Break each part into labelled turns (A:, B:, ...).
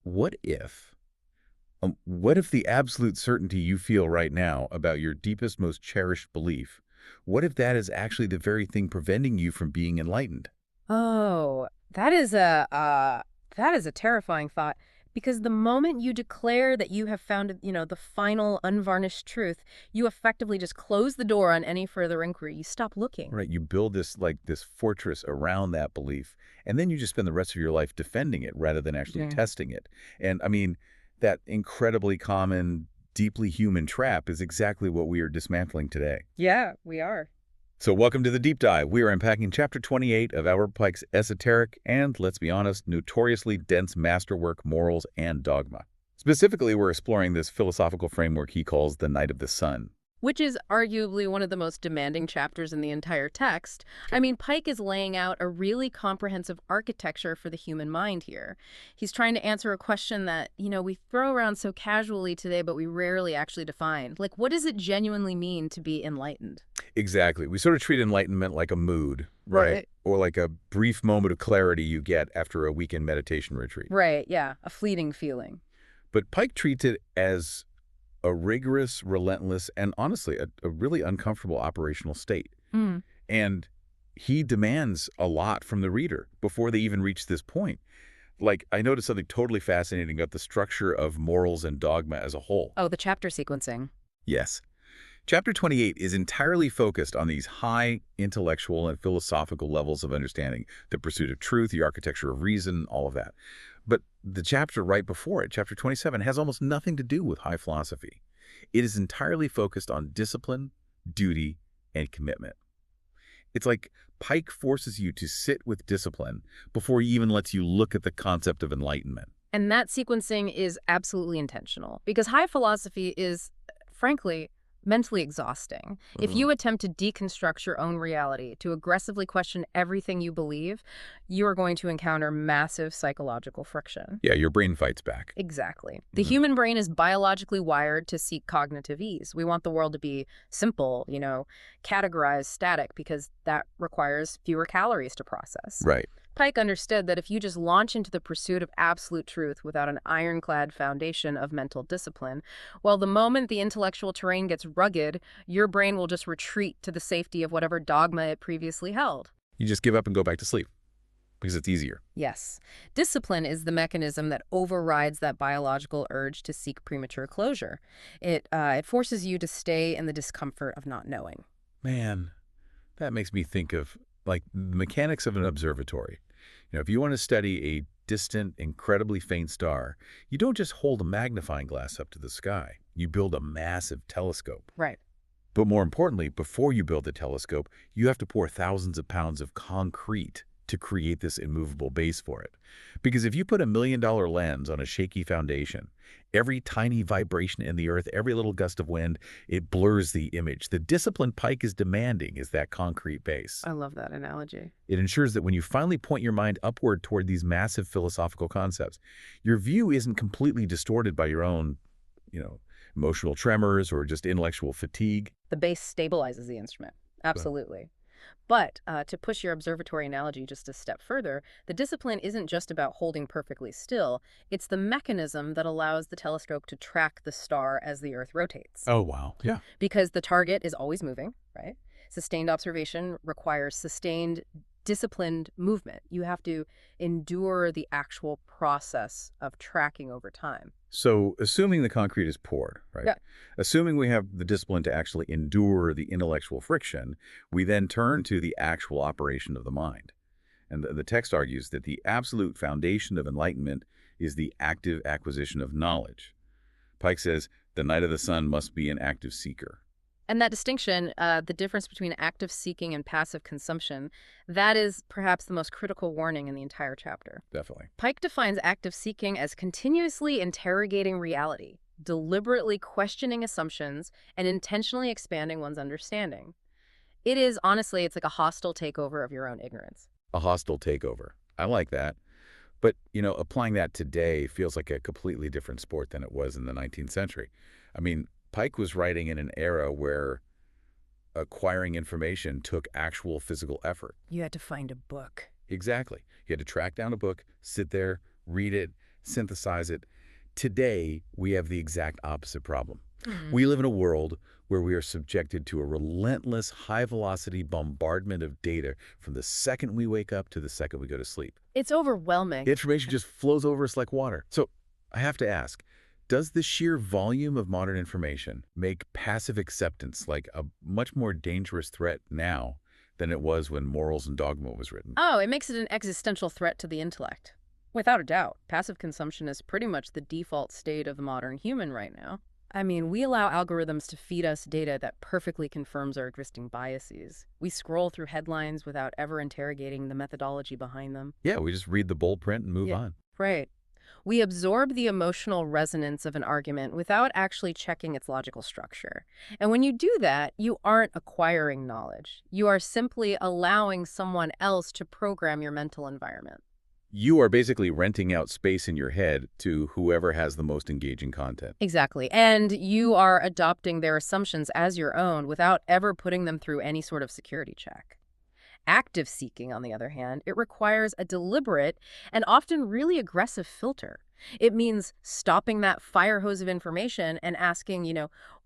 A: what if the absolute certainty you feel right now about your deepest, most cherished belief, what if that is actually the very thing preventing you from being enlightened?
B: Oh, that is a terrifying thought because the moment you declare that you have found, the final unvarnished truth, you effectively just close the door on any further inquiry. You stop looking.
A: Right? You build this fortress around that belief, and then you just spend the rest of your life defending it rather than actually
B: Yeah.
A: testing it. And I mean, that incredibly common, deeply human trap is exactly what we are dismantling today.
B: Yeah, we are.
A: So welcome to the Deep Dive. We are unpacking Chapter 28 of Albert Pike's esoteric and, let's be honest, notoriously dense masterwork, Morals and Dogma. Specifically, we're exploring this philosophical framework he calls the Night of the Sun.
B: Which is arguably one of the most demanding chapters in the entire text. I mean, Pike is laying out a really comprehensive architecture for the human mind here. He's trying to answer a question that, we throw around so casually today, but we rarely actually define. Like, what does it genuinely mean to be enlightened?
A: Exactly. We sort of treat enlightenment like a mood, right?
B: Right.
A: Or like a brief moment of clarity you get after a weekend meditation retreat.
B: Right, yeah, a fleeting feeling.
A: But Pike treats it as a rigorous, relentless, and honestly, a really uncomfortable operational state.
B: Mm.
A: And he demands a lot from the reader before they even reach this point. Like, I noticed something totally fascinating about the structure of Morals and Dogma as a whole.
B: Oh, the chapter sequencing.
A: Yes. Chapter 28 is entirely focused on these high intellectual and philosophical levels of understanding, the pursuit of truth, the architecture of reason, all of that. But the chapter right before it, chapter 27, has almost nothing to do with high philosophy. It is entirely focused on discipline, duty, and commitment. It's like Pike forces you to sit with discipline before he even lets you look at the concept of enlightenment.
B: And that sequencing is absolutely intentional because high philosophy is, frankly, mentally exhausting. If you attempt to deconstruct your own reality, to aggressively question everything you believe, you are going to encounter massive psychological friction.
A: Yeah, your brain fights back.
B: Exactly. The human brain is biologically wired to seek cognitive ease. We want the world to be simple, categorized, static, because that requires fewer calories to process.
A: Right.
B: Pike understood that if you just launch into the pursuit of absolute truth without an ironclad foundation of mental discipline, well, the moment the intellectual terrain gets rugged, your brain will just retreat to the safety of whatever dogma it previously held.
A: You just give up and go back to sleep because it's easier.
B: Yes. Discipline is the mechanism that overrides that biological urge to seek premature closure. It forces you to stay in the discomfort of not knowing.
A: Man, that makes me think of like the mechanics of an observatory. If you want to study a distant, incredibly faint star, you don't just hold a magnifying glass up to the sky. You build a massive telescope.
B: Right.
A: But more importantly, before you build the telescope, you have to pour thousands of pounds of concrete to create this immovable base for it. Because if you put $1 million lens on a shaky foundation, every tiny vibration in the earth, every little gust of wind, it blurs the image. The discipline Pike is demanding is that concrete base.
B: I love that analogy.
A: It ensures that when you finally point your mind upward toward these massive philosophical concepts, your view isn't completely distorted by your own, emotional tremors or just intellectual fatigue.
B: The base stabilizes the instrument. Absolutely. But to push your observatory analogy just a step further, the discipline isn't just about holding perfectly still. It's the mechanism that allows the telescope to track the star as the Earth rotates.
A: Oh, wow. Yeah.
B: Because the target is always moving, right? Sustained observation requires sustained, disciplined movement. You have to endure the actual process of tracking over time.
A: So assuming the concrete is poured, right?
B: Yeah.
A: Assuming we have the discipline to actually endure the intellectual friction, we then turn to the actual operation of the mind. And the text argues that the absolute foundation of enlightenment is the active acquisition of knowledge. Pike says the Night of the Sun must be an active seeker.
B: And that distinction, the difference between active seeking and passive consumption, that is perhaps the most critical warning in the entire chapter.
A: Definitely.
B: Pike defines active seeking as continuously interrogating reality, deliberately questioning assumptions, and intentionally expanding one's understanding. Honestly, it's like a hostile takeover of your own ignorance.
A: A hostile takeover. I like that. But, applying that today feels like a completely different sport than it was in the 19th century. I mean, Pike was writing in an era where acquiring information took actual physical effort.
B: You had to find a book.
A: Exactly. You had to track down a book, sit there, read it, synthesize it. Today, we have the exact opposite problem.
B: Mhm.
A: We live in a world where we are subjected to a relentless, high-velocity bombardment of data from the second we wake up to the second we go to sleep.
B: It's overwhelming.
A: Information just flows over us like water. So I have to ask, does the sheer volume of modern information make passive acceptance like a much more dangerous threat now than it was when Morals and Dogma was written?
B: Oh, it makes it an existential threat to the intellect. Without a doubt, passive consumption is pretty much the default state of the modern human right now. I mean, we allow algorithms to feed us data that perfectly confirms our existing biases. We scroll through headlines without ever interrogating the methodology behind them.
A: Yeah, we just read the bold print and move
B: Yeah.
A: on.
B: Right. We absorb the emotional resonance of an argument without actually checking its logical structure. And when you do that, you aren't acquiring knowledge. You are simply allowing someone else to program your mental environment.
A: You are basically renting out space in your head to whoever has the most engaging content.
B: Exactly. And you are adopting their assumptions as your own without ever putting them through any sort of security check. Active seeking, on the other hand, it requires a deliberate and often really aggressive filter. It means stopping that fire hose of information and asking,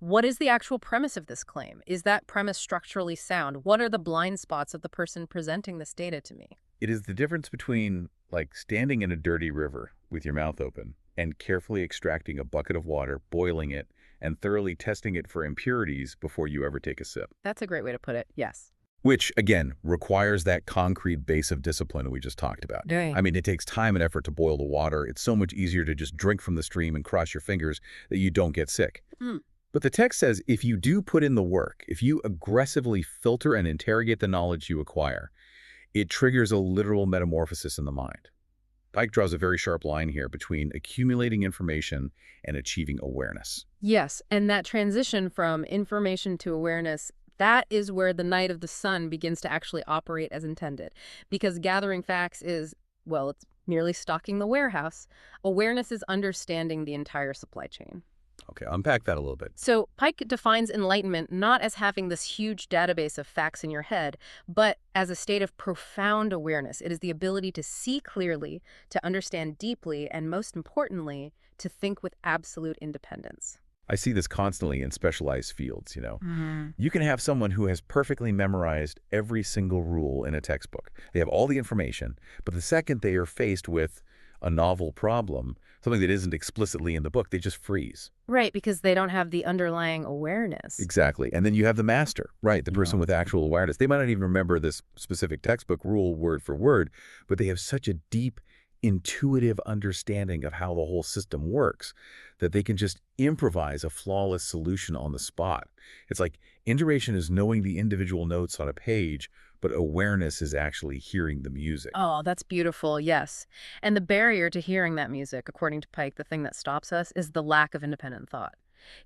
B: what is the actual premise of this claim? Is that premise structurally sound? What are the blind spots of the person presenting this data to me?
A: It is the difference between, like, standing in a dirty river with your mouth open and carefully extracting a bucket of water, boiling it, and thoroughly testing it for impurities before you ever take a sip.
B: That's a great way to put it, yes.
A: Which, again, requires that concrete base of discipline we just talked about.
B: Right.
A: I mean, it takes time and effort to boil the water. It's so much easier to just drink from the stream and cross your fingers that you don't get sick.
B: Hmm.
A: But the text says if you do put in the work, if you aggressively filter and interrogate the knowledge you acquire, it triggers a literal metamorphosis in the mind. Pike draws a very sharp line here between accumulating information and achieving awareness.
B: Yes, and that transition from information to awareness, that is where the night of the sun begins to actually operate as intended. Because gathering facts is, well, it's merely stocking the warehouse. Awareness is understanding the entire supply chain.
A: Okay, unpack that a little bit.
B: So Pike defines enlightenment not as having this huge database of facts in your head, but as a state of profound awareness. It is the ability to see clearly, to understand deeply, and most importantly, to think with absolute independence.
A: I see this constantly in specialized fields, You can have someone who has perfectly memorized every single rule in a textbook. They have all the information, but the second they are faced with a novel problem, something that isn't explicitly in the book, they just freeze.
B: Right, because they don't have the underlying awareness.
A: Exactly. And then you have the master, right? The person with actual awareness. They might not even remember this specific textbook rule word for word, but they have such a deep, intuitive understanding of how the whole system works that they can just improvise a flawless solution on the spot. It's like integration is knowing the individual notes on a page, but awareness is actually hearing the music.
B: Oh, that's beautiful, yes. And the barrier to hearing that music, according to Pike, the thing that stops us, is the lack of independent thought.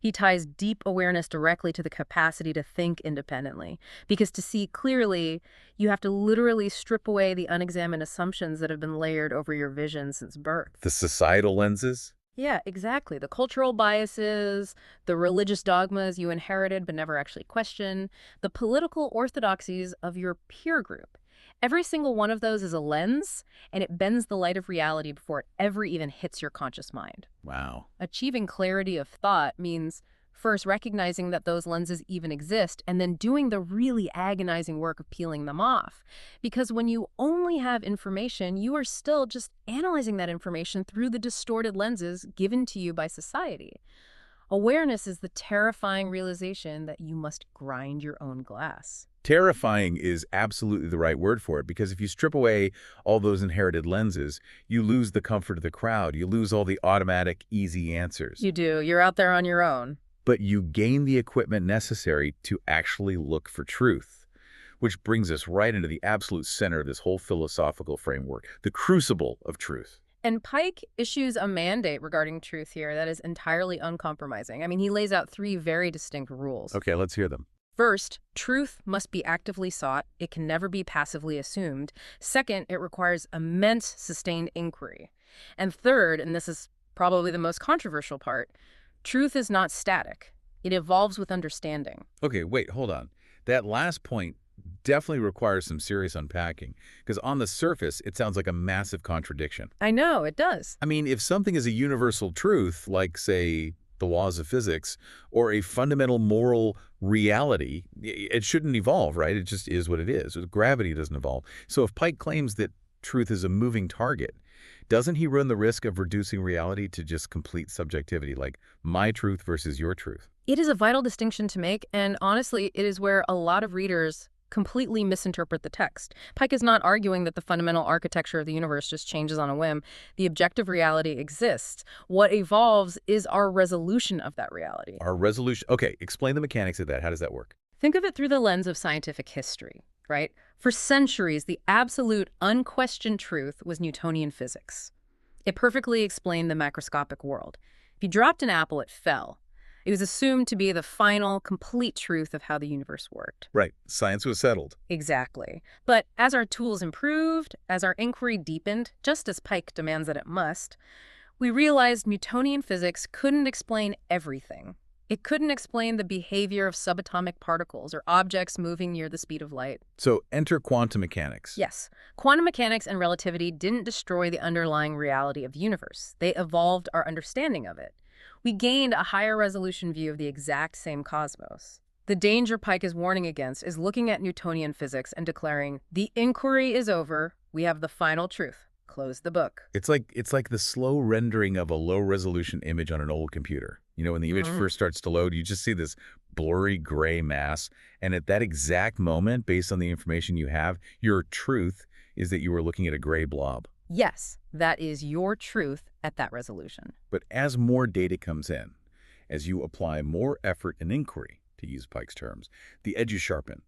B: He ties deep awareness directly to the capacity to think independently. Because to see clearly, you have to literally strip away the unexamined assumptions that have been layered over your vision since birth.
A: The societal lenses?
B: Yeah, exactly. The cultural biases, the religious dogmas you inherited but never actually questioned, the political orthodoxies of your peer group. Every single one of those is a lens, and it bends the light of reality before it ever even hits your conscious mind.
A: Wow.
B: Achieving clarity of thought means first recognizing that those lenses even exist, and then doing the really agonizing work of peeling them off. Because when you only have information, you are still just analyzing that information through the distorted lenses given to you by society. Awareness is the terrifying realization that you must grind your own glass.
A: Terrifying is absolutely the right word for it, because if you strip away all those inherited lenses, you lose the comfort of the crowd. You lose all the automatic, easy answers.
B: You do. You're out there on your own.
A: But you gain the equipment necessary to actually look for truth, which brings us right into the absolute center of this whole philosophical framework, the crucible of truth.
B: And Pike issues a mandate regarding truth here that is entirely uncompromising. I mean, he lays out 3 very distinct rules.
A: Okay, let's hear them.
B: First, truth must be actively sought. It can never be passively assumed. Second, it requires immense sustained inquiry. And third, and this is probably the most controversial part, truth is not static. It evolves with understanding.
A: Okay, wait, hold on. That last point definitely requires some serious unpacking, because on the surface, it sounds like a massive contradiction.
B: I know, it does.
A: I mean, if something is a universal truth, like, say, the laws of physics, or a fundamental moral reality, it shouldn't evolve, right? It just is what it is. Gravity doesn't evolve. So if Pike claims that truth is a moving target, doesn't he run the risk of reducing reality to just complete subjectivity, like my truth versus your truth?
B: It is a vital distinction to make, and honestly, it is where a lot of readers completely misinterpret the text. Pike is not arguing that the fundamental architecture of the universe just changes on a whim. The objective reality exists. What evolves is our resolution of that reality.
A: Our resolution. Okay, explain the mechanics of that. How does that work?
B: Think of it through the lens of scientific history, right? For centuries, the absolute, unquestioned truth was Newtonian physics. It perfectly explained the macroscopic world. If you dropped an apple, it fell. It was assumed to be the final, complete truth of how the universe worked.
A: Right. Science was settled.
B: Exactly. But as our tools improved, as our inquiry deepened, just as Pike demands that it must, we realized Newtonian physics couldn't explain everything. It couldn't explain the behavior of subatomic particles or objects moving near the speed of light.
A: So enter quantum mechanics.
B: Yes, quantum mechanics and relativity didn't destroy the underlying reality of the universe. They evolved our understanding of it. We gained a higher resolution view of the exact same cosmos. The danger Pike is warning against is looking at Newtonian physics and declaring, the inquiry is over, we have the final truth. Close the book.
A: It's like the slow rendering of a low-resolution image on an old computer. You know, when the image first starts to load, you just see this blurry gray mass. And at that exact moment, based on the information you have, your truth is that you were looking at a gray blob.
B: Yes, that is your truth at that resolution.
A: But as more data comes in, as you apply more effort and inquiry, to use Pike's terms, the edges sharpen,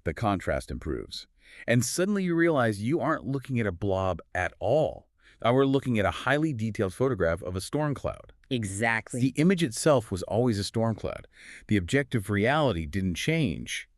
A: the contrast improves. And suddenly you realize you aren't looking at a blob at all. Now we're looking at a highly detailed photograph of a storm cloud.
B: Exactly.
A: The image itself was always a storm cloud. The objective reality didn't change,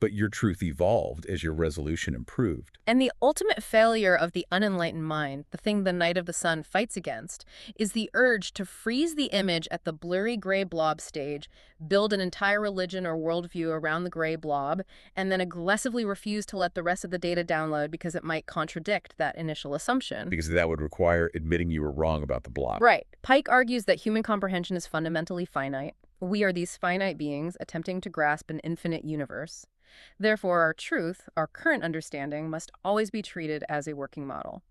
A: but your truth evolved as your resolution improved.
B: And the ultimate failure of the unenlightened mind, the thing the Knight of the Sun fights against, is the urge to freeze the image at the blurry gray blob stage, build an entire religion or worldview around the gray blob, and then aggressively refuse to let the rest of the data download because it might contradict that initial assumption.
A: Because that would require admitting you were wrong about the blob.
B: Right. Pike argues that human comprehension is fundamentally finite. We are these finite beings attempting to grasp an infinite universe. Therefore, our truth, our current understanding, must always be treated as a working model.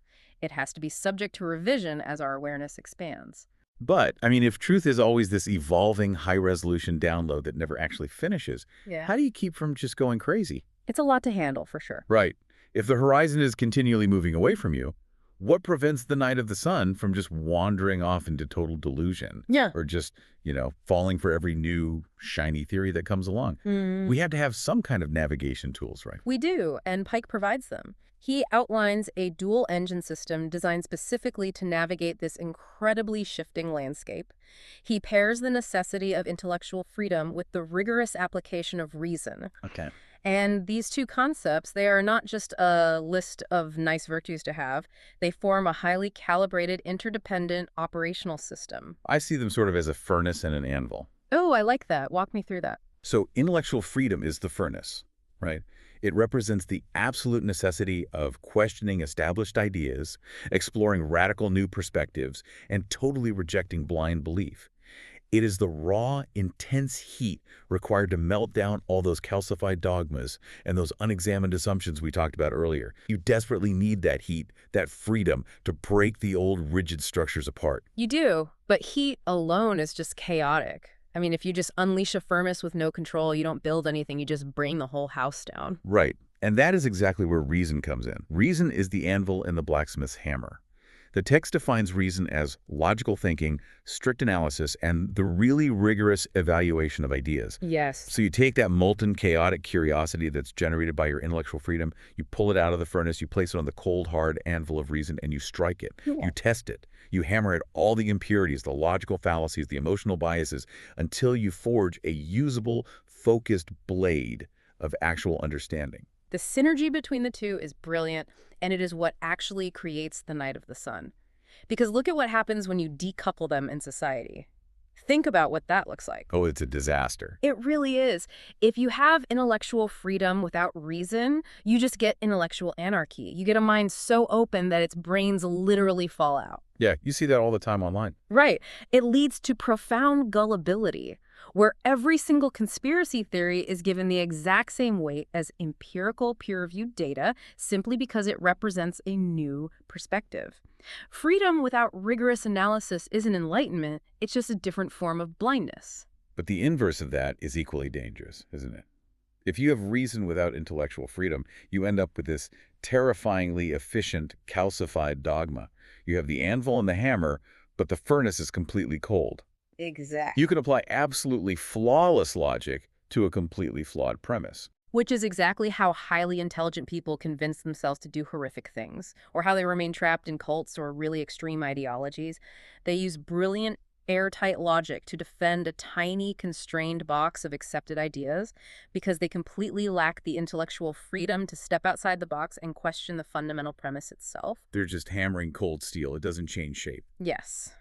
B: It has to be subject to revision as our awareness expands.
A: But, I mean, if truth is always this evolving high-resolution download that never actually finishes, how do you keep from just going crazy?
B: It's a lot to handle, for sure.
A: Right. If the horizon is continually moving away from you, what prevents the Knight of the Sun from just wandering off into total delusion?
B: Yeah.
A: Or just, falling for every new shiny theory that comes along? We have to have some kind of navigation tools, right?
B: We do, and Pike provides them. He outlines a dual-engine system designed specifically to navigate this incredibly shifting landscape. He pairs the necessity of intellectual freedom with the rigorous application of reason.
A: Okay.
B: And these two concepts, they are not just a list of nice virtues to have. They form a highly calibrated, interdependent operational system.
A: I see them sort of as a furnace and an anvil.
B: Oh, I like that. Walk me through that.
A: So intellectual freedom is the furnace, right? It represents the absolute necessity of questioning established ideas, exploring radical new perspectives, and totally rejecting blind belief. It is the raw, intense heat required to melt down all those calcified dogmas and those unexamined assumptions we talked about earlier. You desperately need that heat, that freedom, to break the old rigid structures apart.
B: You do, but heat alone is just chaotic. I mean, if you just unleash a furnace with no control, you don't build anything, you just bring the whole house down.
A: Right. And that is exactly where reason comes in. Reason is the anvil and the blacksmith's hammer. The text defines reason as logical thinking, strict analysis, and the really rigorous evaluation of ideas.
B: Yes.
A: So you take that molten, chaotic curiosity that's generated by your intellectual freedom, you pull it out of the furnace, you place it on the cold, hard anvil of reason, and you strike it.
B: Yeah.
A: You test it. You hammer at all the impurities, the logical fallacies, the emotional biases, until you forge a usable, focused blade of actual understanding.
B: The synergy between the two is brilliant, and it is what actually creates the Knight of the Sun. Because look at what happens when you decouple them in society. Think about what that looks like.
A: Oh, it's a disaster.
B: It really is. If you have intellectual freedom without reason, you just get intellectual anarchy. You get a mind so open that its brains literally fall out.
A: Yeah, you see that all the time online.
B: Right. It leads to profound gullibility, where every single conspiracy theory is given the exact same weight as empirical peer-reviewed data simply because it represents a new perspective. Freedom without rigorous analysis isn't enlightenment, it's just a different form of blindness.
A: But the inverse of that is equally dangerous, isn't it? If you have reason without intellectual freedom, you end up with this terrifyingly efficient, calcified dogma. You have the anvil and the hammer, but the furnace is completely cold.
B: Exactly.
A: You can apply absolutely flawless logic to a completely flawed premise.
B: Which is exactly how highly intelligent people convince themselves to do horrific things, or how they remain trapped in cults or really extreme ideologies. They use brilliant, airtight logic to defend a tiny, constrained box of accepted ideas because they completely lack the intellectual freedom to step outside the box and question the fundamental premise itself.
A: They're just hammering cold steel. It doesn't change shape.
B: Yes.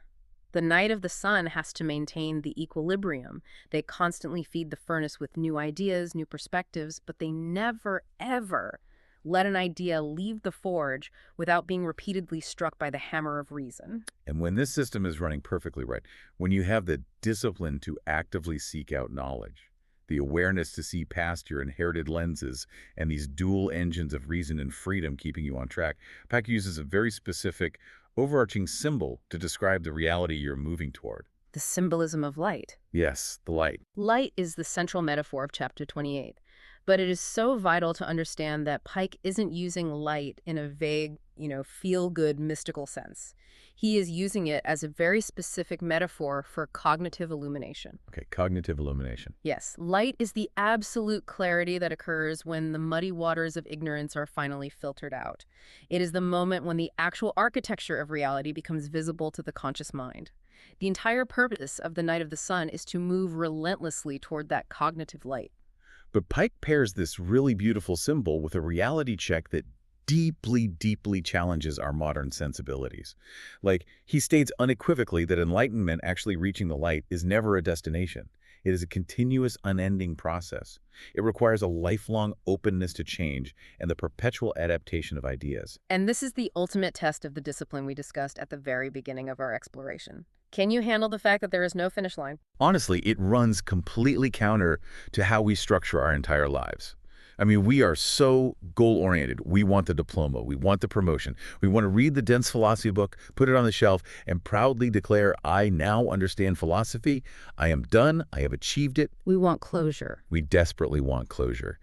B: The Knight of the Sun has to maintain the equilibrium. They constantly feed the furnace with new ideas, new perspectives, but they never, ever let an idea leave the forge without being repeatedly struck by the hammer of reason.
A: And when this system is running perfectly right, when you have the discipline to actively seek out knowledge, the awareness to see past your inherited lenses, and these dual engines of reason and freedom keeping you on track, Pike uses a very specific, overarching symbol to describe the reality you're moving toward.
B: The symbolism of light.
A: Yes, the light.
B: Light is the central metaphor of Chapter 28. But it is so vital to understand that Pike isn't using light in a vague, feel-good mystical sense. He is using it as a very specific metaphor for cognitive illumination.
A: Okay, cognitive illumination.
B: Yes, light is the absolute clarity that occurs when the muddy waters of ignorance are finally filtered out. It is the moment when the actual architecture of reality becomes visible to the conscious mind. The entire purpose of the Knight of the Sun is to move relentlessly toward that cognitive light.
A: But Pike pairs this really beautiful symbol with a reality check that deeply, deeply challenges our modern sensibilities. Like, he states unequivocally that enlightenment, actually reaching the light, is never a destination. It is a continuous, unending process. It requires a lifelong openness to change and the perpetual adaptation of ideas.
B: And this is the ultimate test of the discipline we discussed at the very beginning of our exploration. Can you handle the fact that there is no finish line?
A: Honestly, it runs completely counter to how we structure our entire lives. I mean, we are so goal-oriented. We want the diploma. We want the promotion. We want to read the dense philosophy book, put it on the shelf, and proudly declare, I now understand philosophy. I am done. I have achieved it.
B: We want closure.
A: We desperately want closure.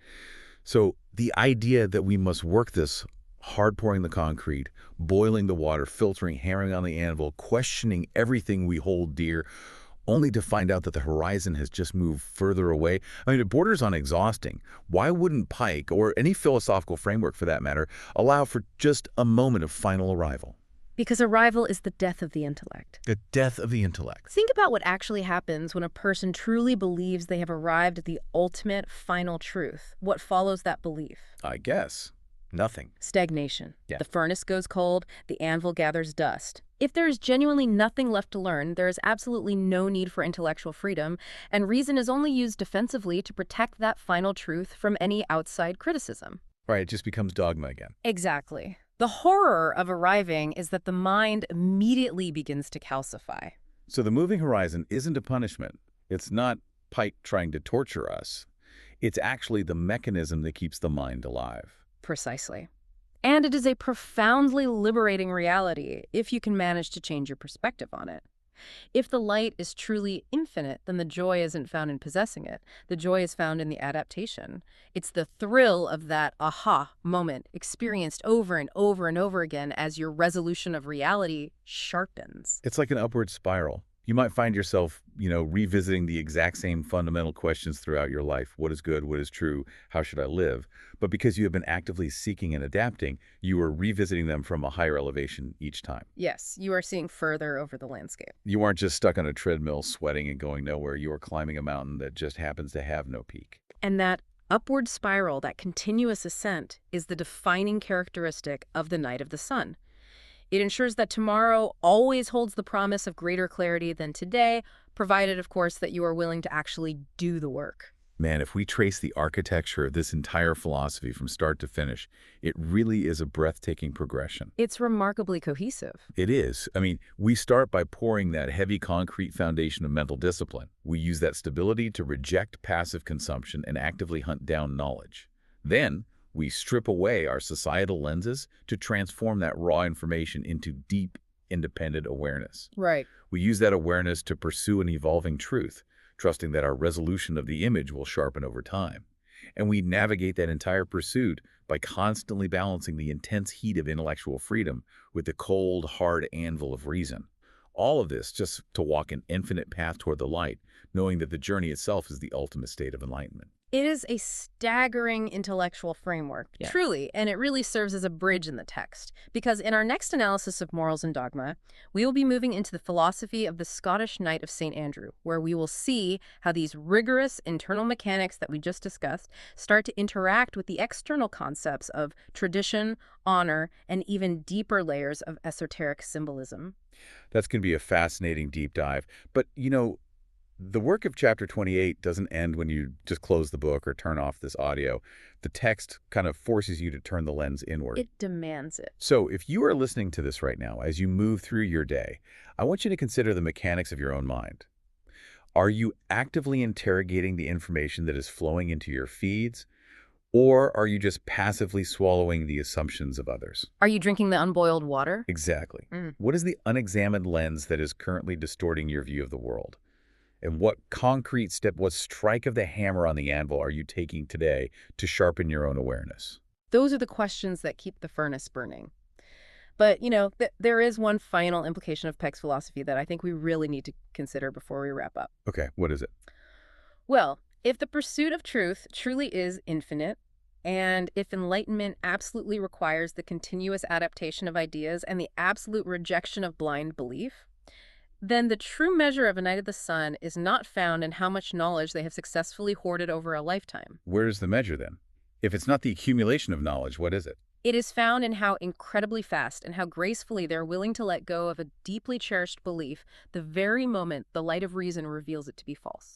A: So the idea that we must work this hard pouring the concrete, boiling the water, filtering, hammering on the anvil, questioning everything we hold dear, only to find out that the horizon has just moved further away. I mean, it borders on exhausting. Why wouldn't Pike, or any philosophical framework for that matter, allow for just a moment of final arrival?
B: Because arrival is the death of the intellect.
A: The death of the intellect.
B: Think about what actually happens when a person truly believes they have arrived at the ultimate final truth. What follows that belief?
A: I guess. Nothing.
B: Stagnation.
A: Yeah.
B: The furnace goes cold, the anvil gathers dust. If there is genuinely nothing left to learn, there is absolutely no need for intellectual freedom, and reason is only used defensively to protect that final truth from any outside criticism.
A: Right, it just becomes dogma again.
B: Exactly. The horror of arriving is that the mind immediately begins to calcify.
A: So the moving horizon isn't a punishment. It's not Pike trying to torture us. It's actually the mechanism that keeps the mind alive.
B: Precisely. And it is a profoundly liberating reality if you can manage to change your perspective on it. If the light is truly infinite, then the joy isn't found in possessing it. The joy is found in the adaptation. It's the thrill of that aha moment experienced over and over and over again as your resolution of reality sharpens.
A: It's like an upward spiral. You might find yourself, revisiting the exact same fundamental questions throughout your life. What is good? What is true? How should I live? But because you have been actively seeking and adapting, you are revisiting them from a higher elevation each time.
B: Yes, you are seeing further over the landscape.
A: You aren't just stuck on a treadmill sweating and going nowhere. You are climbing a mountain that just happens to have no peak.
B: And that upward spiral, that continuous ascent, is the defining characteristic of the Knight of the Sun. It ensures that tomorrow always holds the promise of greater clarity than today, provided, of course, that you are willing to actually do the work.
A: Man, if we trace the architecture of this entire philosophy from start to finish, it really is a breathtaking progression.
B: It's remarkably cohesive.
A: It is. I mean, we start by pouring that heavy concrete foundation of mental discipline. We use that stability to reject passive consumption and actively hunt down knowledge. Then, we strip away our societal lenses to transform that raw information into deep, independent awareness.
B: Right.
A: We use that awareness to pursue an evolving truth, trusting that our resolution of the image will sharpen over time. And we navigate that entire pursuit by constantly balancing the intense heat of intellectual freedom with the cold, hard anvil of reason. All of this just to walk an infinite path toward the light, knowing that the journey itself is the ultimate state of enlightenment.
B: It is a staggering intellectual framework,
A: Yeah.
B: truly, and it really serves as a bridge in the text. Because in our next analysis of Morals and Dogma, we will be moving into the philosophy of the Scottish Knight of St. Andrew, where we will see how these rigorous internal mechanics that we just discussed start to interact with the external concepts of tradition, honor, and even deeper layers of esoteric symbolism.
A: That's going to be a fascinating deep dive. But, the work of chapter 28 doesn't end when you just close the book or turn off this audio. The text kind of forces you to turn the lens inward.
B: It demands it.
A: So if you are listening to this right now, as you move through your day, I want you to consider the mechanics of your own mind. Are you actively interrogating the information that is flowing into your feeds, or are you just passively swallowing the assumptions of others?
B: Are you drinking the unboiled water?
A: Exactly.
B: Mm.
A: What is the unexamined lens that is currently distorting your view of the world? And what concrete step, what strike of the hammer on the anvil are you taking today to sharpen your own awareness?
B: Those are the questions that keep the furnace burning. But, there is one final implication of Peck's philosophy that I think we really need to consider before we wrap up.
A: Okay, what is it?
B: Well, if the pursuit of truth truly is infinite, and if enlightenment absolutely requires the continuous adaptation of ideas and the absolute rejection of blind belief, then the true measure of a Knight of the Sun is not found in how much knowledge they have successfully hoarded over a lifetime.
A: Where's the measure then? If it's not the accumulation of knowledge, what is it?
B: It is found in how incredibly fast and how gracefully they're willing to let go of a deeply cherished belief the very moment the light of reason reveals it to be false.